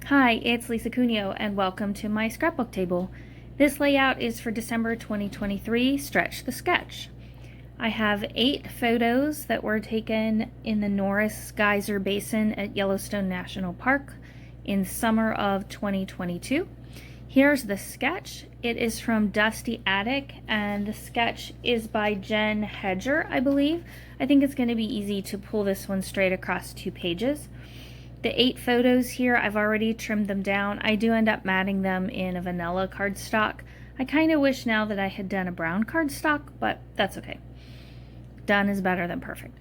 Hi, it's Lisa Cuneo and welcome to my scrapbook table. This layout is for December 2023, Stretch the Sketch. I have 8 photos that were taken in the Norris Geyser Basin at Yellowstone National Park in summer of 2022. Here's the sketch. It is from Dusty Attic and the sketch is by Jen Hedger, I believe. I think it's going to be easy to pull this one straight across 2 pages. The 8 photos here, I've already trimmed them down. I do end up matting them in a vanilla cardstock. I kind of wish now that I had done a brown cardstock, but that's okay. Done is better than perfect.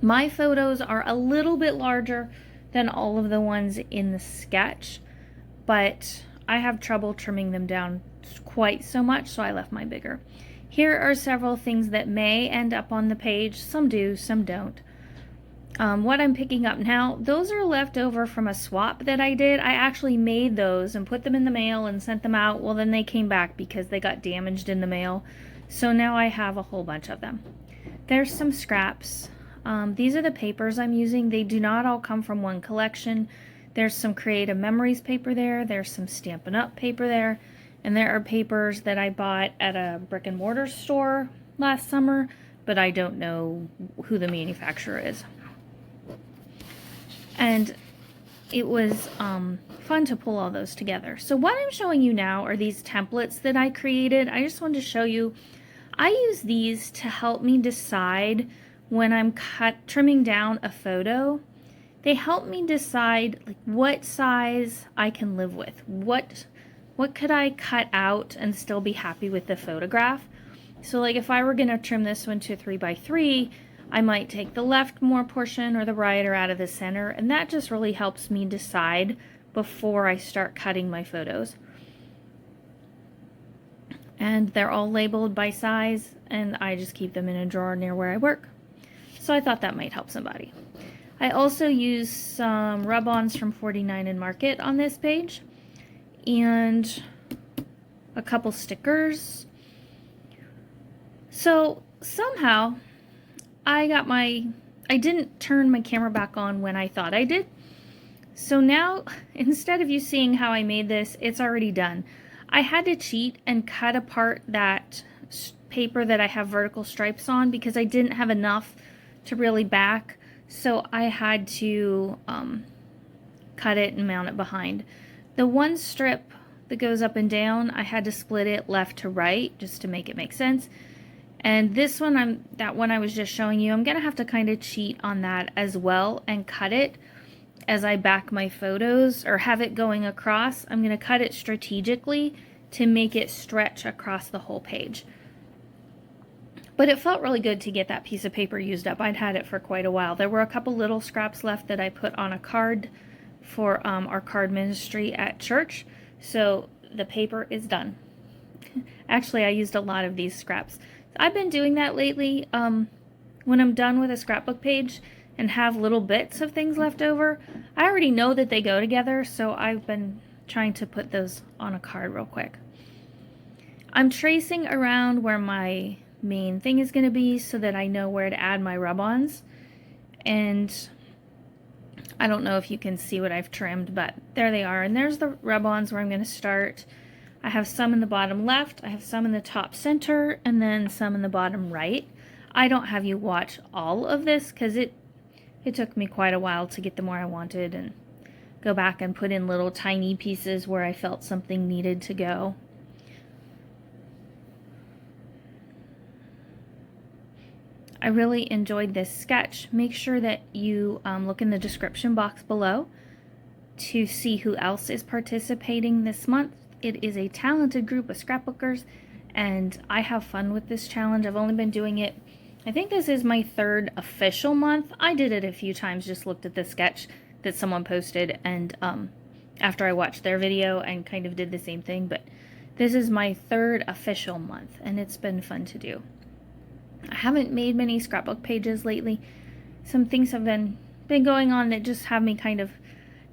My photos are a little bit larger than all of the ones in the sketch, but I have trouble trimming them down quite so much, so I left mine bigger. Here are several things that may end up on the page. Some do, some don't. What I'm picking up now, those are left over from a swap that I did. I actually made those and put them in the mail and sent them out. Well, then they came back because they got damaged in the mail. So now I have a whole bunch of them. There's some scraps. These are the papers I'm using. They do not all come from one collection. There's some Creative Memories paper there. There's some Stampin' Up paper there. And there are papers that I bought at a brick and mortar store last summer, but I don't know who the manufacturer is. And it was fun to pull all those together. So what I'm showing you now are these templates that I created. I just wanted to show you, I use these to help me decide when I'm trimming down a photo. They help me decide like what size I can live with. What could I cut out and still be happy with the photograph? So like if I were gonna trim this one to 3x3, I might take the left more portion or the right or out of the center, and that just really helps me decide before I start cutting my photos. And they're all labeled by size, and I just keep them in a drawer near where I work. So I thought that might help somebody. I also use some rub-ons from 49 and Market on this page, and a couple stickers. So somehow I didn't turn my camera back on when I thought I did. So now, instead of you seeing how I made this, it's already done. I had to cheat and cut apart that paper that I have vertical stripes on because I didn't have enough to really back. So I had to cut it and mount it behind. The one strip that goes up and down, I had to split it left to right just to make it make sense. And this one, that one I was just showing you, I'm gonna have to kind of cheat on that as well and cut it as I back my photos or have it going across. I'm gonna cut it strategically to make it stretch across the whole page. But it felt really good to get that piece of paper used up. I'd had it for quite a while. There were a couple little scraps left that I put on a card for our card ministry at church. So the paper is done. Actually, I used a lot of these scraps. I've been doing that lately. When I'm done with a scrapbook page and have little bits of things left over, I already know that they go together, so I've been trying to put those on a card real quick. I'm tracing around where my main thing is going to be so that I know where to add my rub-ons. And I don't know if you can see what I've trimmed, but there they are. And there's the rub-ons where I'm going to start. I have some in the bottom left, I have some in the top center, and then some in the bottom right. I don't have you watch all of this because it took me quite a while to get them where I wanted and go back and put in little tiny pieces where I felt something needed to go. I really enjoyed this sketch. Make sure that you look in the description box below to see who else is participating this month. It is a talented group of scrapbookers, and I have fun with this challenge. I've only been doing it, I think this is my 3rd official month. I did it a few times, just looked at the sketch that someone posted, and after I watched their video and kind of did the same thing, but this is my 3rd official month, and it's been fun to do. I haven't made many scrapbook pages lately. Some things have been going on that just have me kind of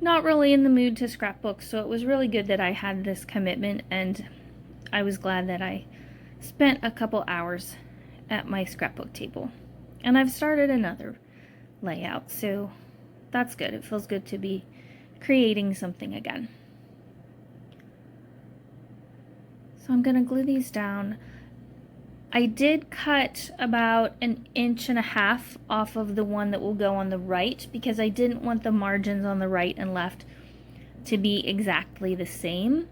not really in the mood to scrapbook, so it was really good that I had this commitment, and I was glad that I spent a couple hours at my scrapbook table. And I've started another layout, so that's good. It feels good to be creating something again. So I'm going to glue these down. I did cut about 1.5 inches off of the one that will go on the right because I didn't want the margins on the right and left to be exactly the same.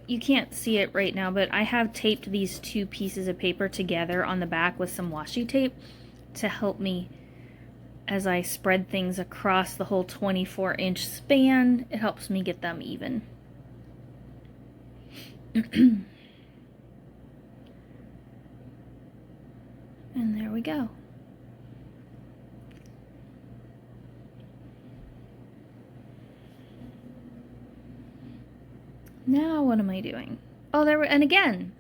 You can't see it right now, but I have taped these 2 pieces of paper together on the back with some washi tape to help me as I spread things across the whole 24-inch span. It helps me get them even. And there we go. Now what am I doing? Oh, and again,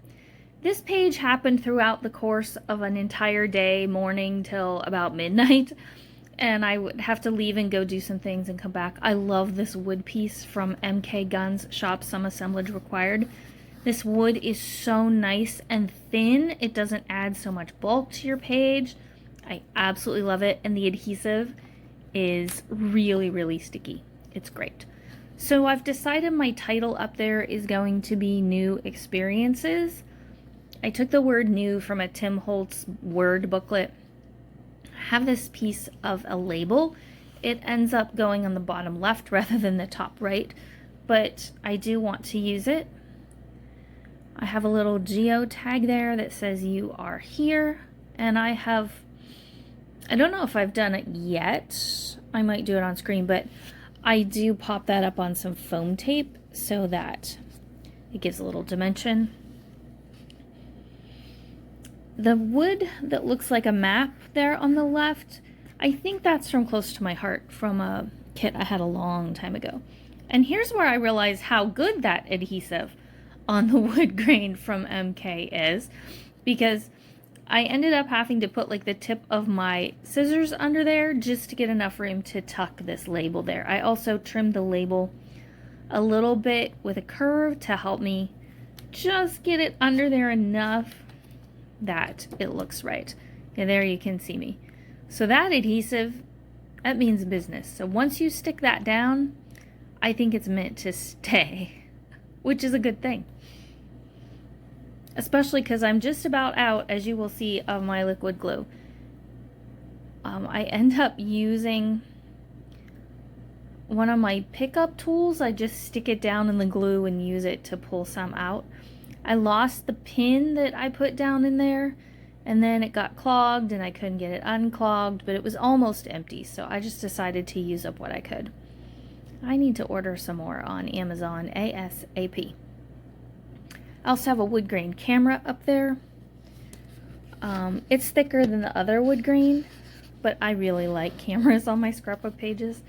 this page happened throughout the course of an entire day, morning till about midnight, and I would have to leave and go do some things and come back. I love this wood piece from MK Guns Shop, Some Assemblage Required. This wood is so nice and thin. It doesn't add so much bulk to your page. I absolutely love it, and the adhesive is really, really sticky. It's great. So I've decided my title up there is going to be New Experiences. I took the word new from a Tim Holtz word booklet. I have this piece of a label. It ends up going on the bottom left rather than the top right, but I do want to use it. I have a little geo tag there that says you are here, and I don't know if I've done it yet. I might do it on screen, but I do pop that up on some foam tape so that it gives a little dimension. The wood that looks like a map there on the left, I think that's from Close to My Heart, from a kit I had a long time ago. And here's where I realize how good that adhesive on the wood grain from MK is, because I ended up having to put like the tip of my scissors under there just to get enough room to tuck this label there. I also trimmed the label a little bit with a curve to help me just get it under there enough that it looks right. And there you can see me. So that adhesive, that means business. So once you stick that down, I think it's meant to stay, which is a good thing. Especially because I'm just about out, as you will see, of my liquid glue. I end up using one of my pickup tools. I just stick it down in the glue and use it to pull some out. I lost the pin that I put down in there, and then it got clogged and I couldn't get it unclogged, but it was almost empty, so I just decided to use up what I could. I need to order some more on Amazon ASAP. I also have a wood grain camera up there. It's thicker than the other wood grain, but I really like cameras on my scrapbook pages.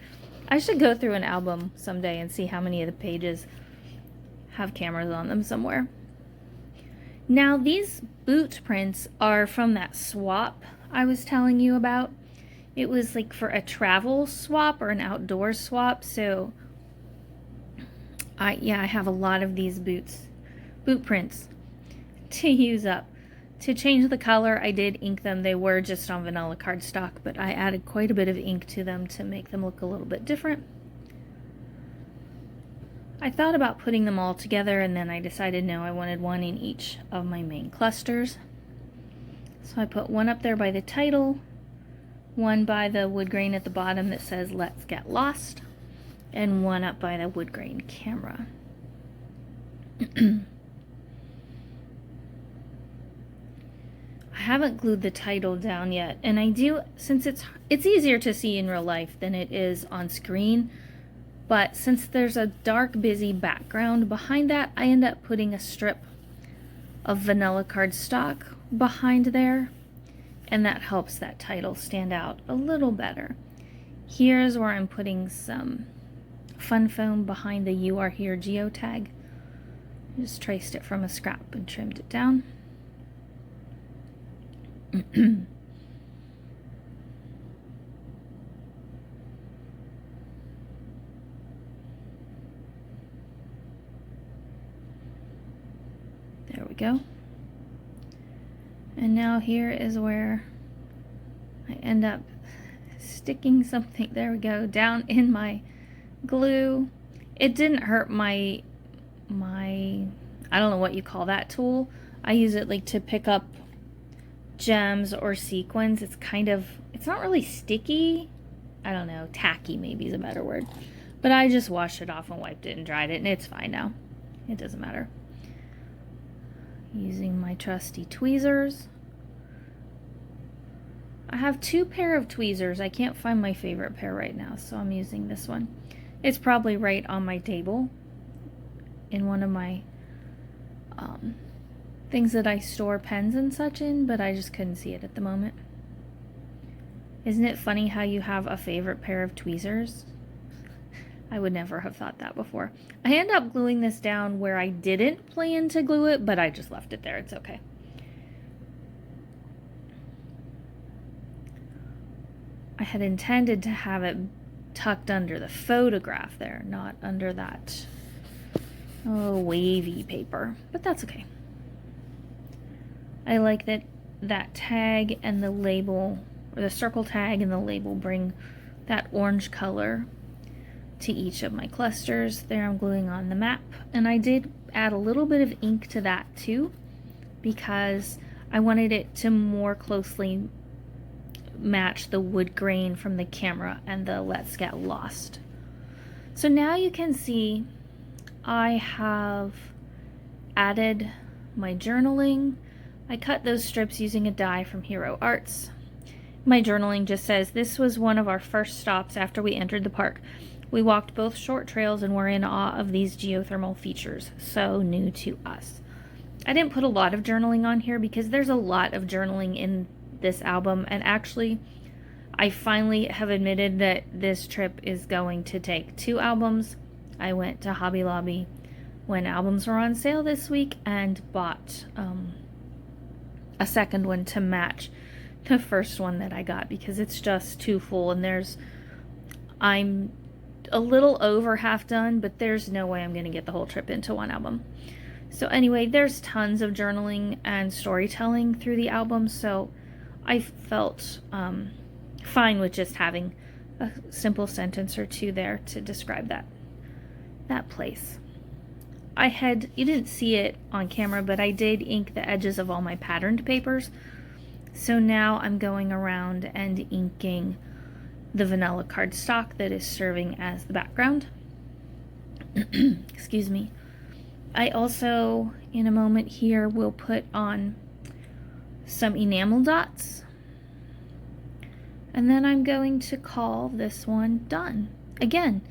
I should go through an album someday and see how many of the pages have cameras on them somewhere. Now these boot prints are from that swap I was telling you about. It was like for a travel swap or an outdoor swap, so I have a lot of these boot prints to use up. To change the color, I did ink them. They were just on vanilla cardstock, but I added quite a bit of ink to them to make them look a little bit different. I thought about putting them all together, and then I decided no, I wanted one in each of my main clusters. So I put one up there by the title, one by the wood grain at the bottom that says Let's Get Lost, and one up by the wood grain camera. I haven't glued the title down yet, and I do, since it's easier to see in real life than it is on screen, but since there's a dark, busy background behind that, I end up putting a strip of vanilla cardstock behind there, and that helps that title stand out a little better. Here's where I'm putting some fun foam behind the You Are Here geotag. Just traced it from a scrap and trimmed it down. There we go. And now here is where end up sticking something, there we go, down in my glue. It didn't hurt my I don't know what you call that tool. I use it like to pick up gems or sequins. It's not really sticky. I don't know, tacky maybe is a better word. But I just washed it off and wiped it and dried it, and it's fine now. It doesn't matter. Using my trusty tweezers. I have 2 pair of tweezers. I can't find my favorite pair right now, so I'm using this one. It's probably right on my table in one of my things that I store pens and such in, but I just couldn't see it at the moment. Isn't it funny how you have a favorite pair of tweezers? I would never have thought that before. I end up gluing this down where I didn't plan to glue it, but I just left it there. It's okay. I had intended to have it tucked under the photograph there, not under that wavy paper, but that's okay. I like that tag and the label, or the circle tag and the label, bring that orange color to each of my clusters. There I'm gluing on the map, and I did add a little bit of ink to that too because I wanted it to more closely match the wood grain from the camera and the Let's Get Lost. So now you can see I have added my journaling. I cut those strips using a die from Hero Arts. My journaling just says, "This was one of our first stops after we entered the park. We walked both short trails and were in awe of these geothermal features, so new to us." I didn't put a lot of journaling on here because there's a lot of journaling in this album, and actually I finally have admitted that this trip is going to take 2 albums. I went to Hobby Lobby when albums were on sale this week and bought a second one to match the first one that I got because it's just too full, and I'm a little over half done, but there's no way I'm going to get the whole trip into one album. So anyway, there's tons of journaling and storytelling through the album, so I felt fine with just having a simple sentence or 2 there to describe that place. You didn't see it on camera, but I did ink the edges of all my patterned papers. So now I'm going around and inking the vanilla cardstock that is serving as the background. Excuse me. I also, in a moment here, will put on some enamel dots. And then I'm going to call this one done. Again,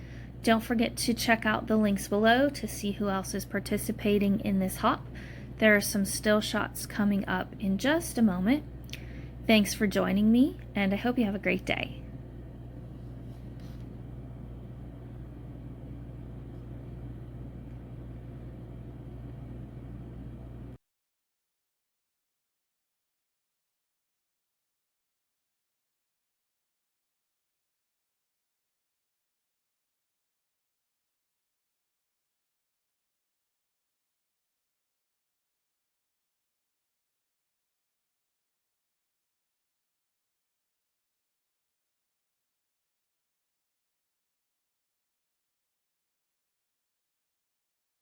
don't forget to check out the links below to see who else is participating in this hop. There are some still shots coming up in just a moment. Thanks for joining me, and I hope you have a great day.